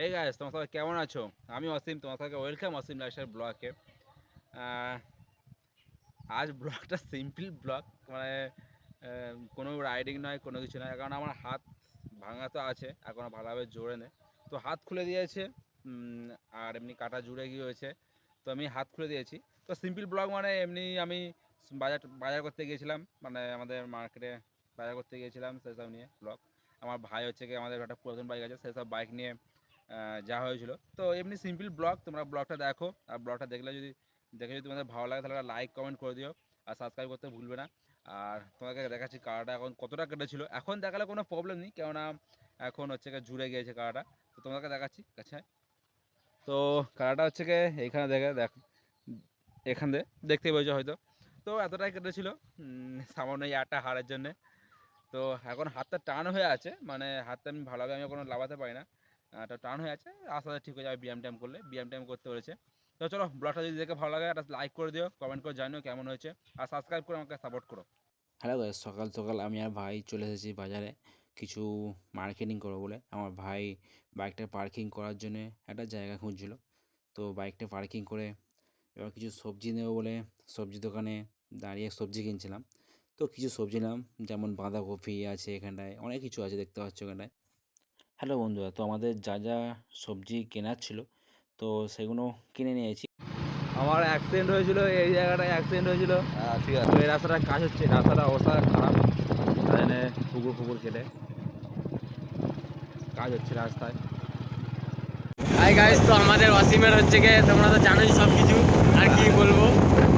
Hey guys, তোমরা সবাই কেমন আছো? আমি অসীম, তোমার সবাইকে ওয়েলকাম অসীম লাইফস্টাইল ব্লগে। আজ ব্লগটা সিম্পল ব্লগ, মানে কোনো রাইডিং নয়, কোনো কিছু নয়, কারণ আমার হাত ভাঙা তো আছে, এখনও ভালোভাবে জোরে নেই। তো হাত খুলে দিয়েছে, আর এমনি কাটা জুড়ে গিয়েছে, তো আমি হাত খুলে দিয়েছি। তো সিম্পল ব্লগ মানে এমনি আমি বাজার বাজার করতে গিয়েছিলাম, মানে আমাদের মার্কেটে বাজার করতে গিয়েছিলাম, সেসব নিয়ে ব্লগ। আমার ভাই হচ্ছে কি, আমাদের একটা পুরাতন বাইক আছে, সেসব বাইক নিয়ে যাওয়া হয়েছিল। তো এমনি সিম্পল ব্লগ, তোমরা ব্লগটা দেখো, আর ব্লগটা দেখে যদি তোমাদের ভালো লাগে তাহলে লাইক কমেন্ট করে দিও, আর সাবস্ক্রাইব করতে ভুলবে না। আর তোমাকে দেখাচ্ছি কাড়াটা এখন কতটা কেটেছিল। এখন দেখালে কোনো প্রবলেম নেই, কেননা এখন হচ্ছে গিয়ে জুড়ে গিয়েছে কাড়াটা। তো তোমাকে দেখাচ্ছি কাছে। তো কাড়াটা হচ্ছে গিয়ে এইখানে এখান দিয়ে দেখতে পেয়েছো হয়তো। তো এতটাই কেটেছিল, সামান্য এই একটা হাড়ের জন্যে। তো এখন হাতটা টান হয়ে আছে, মানে হাতটা আমি ভালোভাবে আমি কোনো লাগাতে পারি না, একটা টান হয়ে আছে। আস্তে আস্তে ঠিক হয়ে যাবে ব্যায়াম ট্যায়াম করতে পেরেছে। তো চলো, ব্লগটা যদি দেখে ভালো লাগে একটা লাইক করে দিও, কমেন্ট করে জানিও কেমন হয়েছে, আর সাবস্ক্রাইব করে আমাকে সাপোর্ট করো। হ্যালো গাইস, সকাল সকাল আমি আর ভাই চলে এসেছি বাজারে কিছু মার্কেটিং করবো বলে। আমার ভাই বাইকটা পার্কিং করার জন্য একটা জায়গা খুঁজছিল। তো বাইকটা পার্কিং করে এবার কিছু সবজি নেবো বলে সবজি দোকানে দাঁড়িয়ে সবজি কিনছিলাম। তো কিছু সবজি নিলাম, যেমন বাঁধাকপি আছে, এখানটায় অনেক কিছু আছে দেখতে পাচ্ছ এখানটায়। হ্যালো বন্ধুরা, তো আমাদের যা যা সবজি কেনার ছিল তো সেগুলো কিনে নিয়েছি। আমার অ্যাক্সিডেন্ট হয়েছিল, এই জায়গাটায় অ্যাক্সিডেন্ট হয়েছিল। ঠিক তো আছে। এই রাস্তাটার কাজ হচ্ছে, রাস্তাটা অবস্থা খারাপ, তাই জন্য পুকুর কেটে কাজ হচ্ছে রাস্তায়। হাই গাইস, তো আমাদের অসীমের হচ্ছে গিয়ে তোমরা তো জানোই সব কিছু, আর কি বলবো।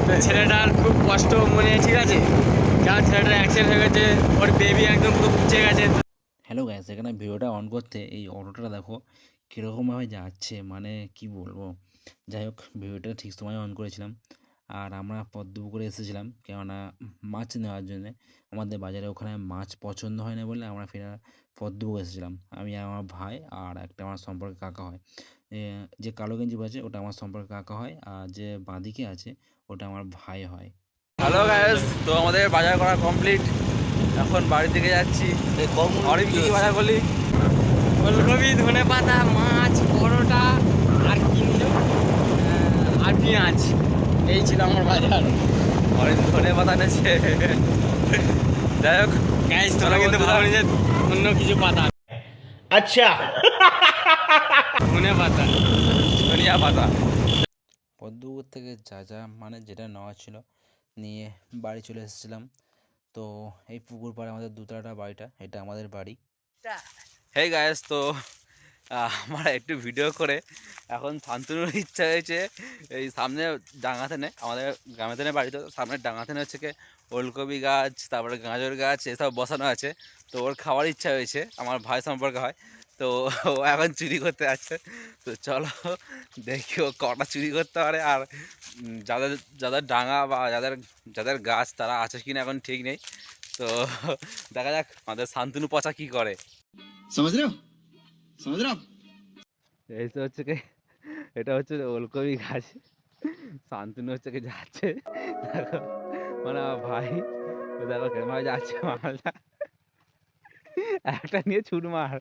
তো ছেলেটার খুব কষ্ট মনে, ঠিক আছে, কারণ ছেলেটার অ্যাক্সিডেন্ট হয়ে গেছে, ওর বেবি একদম পুরো পুচে গেছে। হ্যালো গাইস, এখানে ভিডিওটা অন করতে এই অটোটা দেখো কীরকমভাবে যাচ্ছে, মানে কি বলবো। যাই হোক, ভিডিওটা ঠিক সময় অন করেছিলাম। আর আমরা পদ্মপুকুরে এসেছিলাম কেননা মাছ নেওয়ার জন্যে। আমাদের বাজারে ওখানে মাছ পছন্দ হয় না বলে আমরা ফের পদ্মপুকুর এসেছিলাম। আমি আর আমার ভাই আর একটা আমার সম্পর্কে কাকা হয়। যে কালো গেঞ্জি আছে ওটা আমার সম্পর্কে কাকা হয়, আর যে বাঁদিকে আছে ওটা আমার ভাই হয়। হ্যালো গাইস, তো আমাদের বাজার করা কমপ্লিট, এখন বাড়ি থেকে যাচ্ছি। অনেক কি বাজার করলি? ফুলকপি, ধনে পাতা, মাছ, পরোটা, আর কি নিল, আর পেঁয়াজ। এই ছিল আমার বাজার। অনেক ধনে পাতা নেছে। যাই হোক, গাইস, তোরা কিন্তু বন্ধুরা, ভাবনি যে অন্য কিছু পাতা, अच्छा। ধনে পাতা। ধনিয়া পাতা। পদ্মপুকুর থেকে যা যা মানে যেটা নেওয়া ছিল নিয়ে বাড়ি চলে এসেছিলাম। তো এই পুকুর পাড়ে আমাদের দুতলাটা বাড়িটা, এটা আমাদের বাড়ি। হে গাইস, তো আমার একটু ভিডিও করে এখন শান্তনুর ইচ্ছা হয়েছে এই সামনে ডাঙাতেনে, আমাদের গ্রামেতেনে বাড়ি, তো সামনে ডাঙাতেনে হচ্ছে কি ওলকপি গাছ, তারপরে গাজর গাছ এসব বসানো আছে। তো ওর খাওয়ার ইচ্ছা হয়েছে, আমার ভাই সম্পর্কে হয়। তো ও এখন চুরি করতে আছে। তো চলো দেখি ও কটা চুরি করতে পারে, আর যাদের যাদের ডাঙা বা যাদের যাদের গাছ তারা আছে কিনা এখন ঠিক নেই। তো দেখা যাক আমাদের শান্তনু পচা কি করে। समझ रहे हो समझ रहे हो आप? এই তো হচ্ছে কি, এটা হচ্ছে ওলকপি গাছ। শান্তনু হচ্ছে কি যাচ্ছে, দেখো, মানে আমার ভাই, ও দেখো কেমন ভাবে যাচ্ছে মালটা, একটা নিয়ে ছুট মার।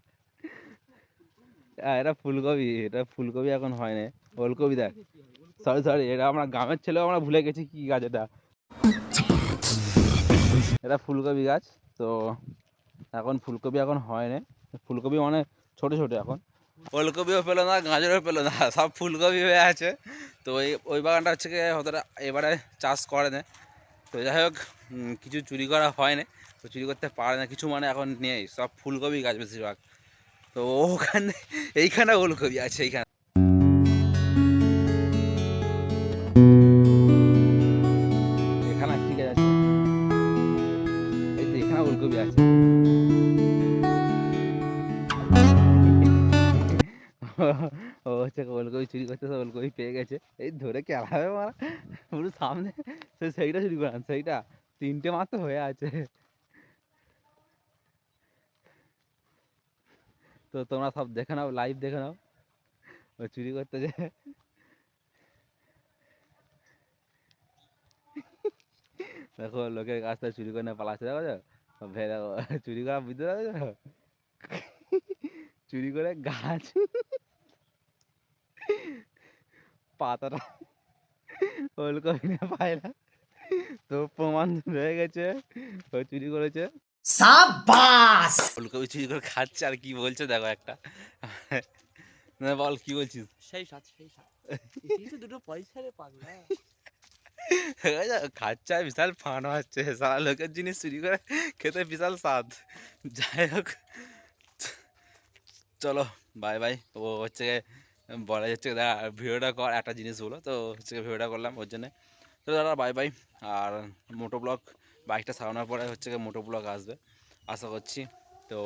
এটা ফুলকপি এখন হয় না, ওলকপি দেখ। সরি সরি, এটা আমরা গ্রামের ছেলেও আমরা ভুলে গেছি কি গাছ এটা। এটা ফুলকপি গাছ। তো এখন ফুলকপি এখন হয় না, ফুলকপি মানে ছোট ছোট এখন। ওলকপিও পেলো না, গাজরও পেলো না, সব ফুলকপি হয়ে আছে। তো ওই বাগানটা হচ্ছে কি হয়তো এবারে চাষ করে না। তো যাই হোক, কিছু চুরি করা হয় না, তো চুরি করতে পারে না কিছু, মানে এখন নেই, সব ফুলকপি গাছ বেশিরভাগ। তো ওখানে এইখানে ওলকপি আছে, এইখানে এখানে ঠিক আছে, এই তো এখানে ওলকপি আছে। ও হচ্ছে ওলকপি চুরি করতেছে, ওলকপি পেয়ে গেছে, এই ধরে কেলাবে মারা পুরো সামনে। সেইটা চুরি করান, সেইটা তিনটে মাত্র হয়ে আছে। তো তোমরা সব দেখে নাও, লাইভ দেখে নাও, ও চুরি করতে যে। দেখো লোকের কাছ থেকে চুরি করে নিয়ে পালাচ্ছে, দেখো তো, দেখো চুরি করা বুঝতে পারছো তো? চুরি করে গাছ পাতাটা ওলকপি না পায় না, তো প্রমাণ হয়ে গেছে ও চুরি করেছে। शाबाश ওলকপি চুরি করে খাচ্ছে আর কি বলছে দেখো একটা। না বল কি বলছিস? সেই সাত এটাই তো দুটো পয়সা রে পাগলা। খাচ্ছে আর বিশাল ফান হচ্ছে, সারা লোকের জিনিস চুরি করে খেতে বিশাল স্বাদ। যাই হোক, চলো বাই বাই। ও হচ্ছে গিয়ে বলা যাচ্ছে ভিডিওটা কর একটা জিনিস বলো, তো হচ্ছে গিয়ে ভিডিওটা করলাম ওর জন্যে। তো দাদা বাই বাই। আর মোটো ব্লগ বাইকটা সারানোর পরে হচ্ছে গিয়ে মোটো ব্লগ আসবে আশা করছি। তো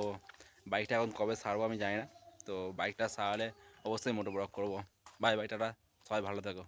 বাইকটা এখন কবে সারবো আমি জানি না, তো বাইকটা সারালে অবশ্যই মোটো ব্লগ করবো। বাই বাই, টাটা, সবাই ভালো থেকো।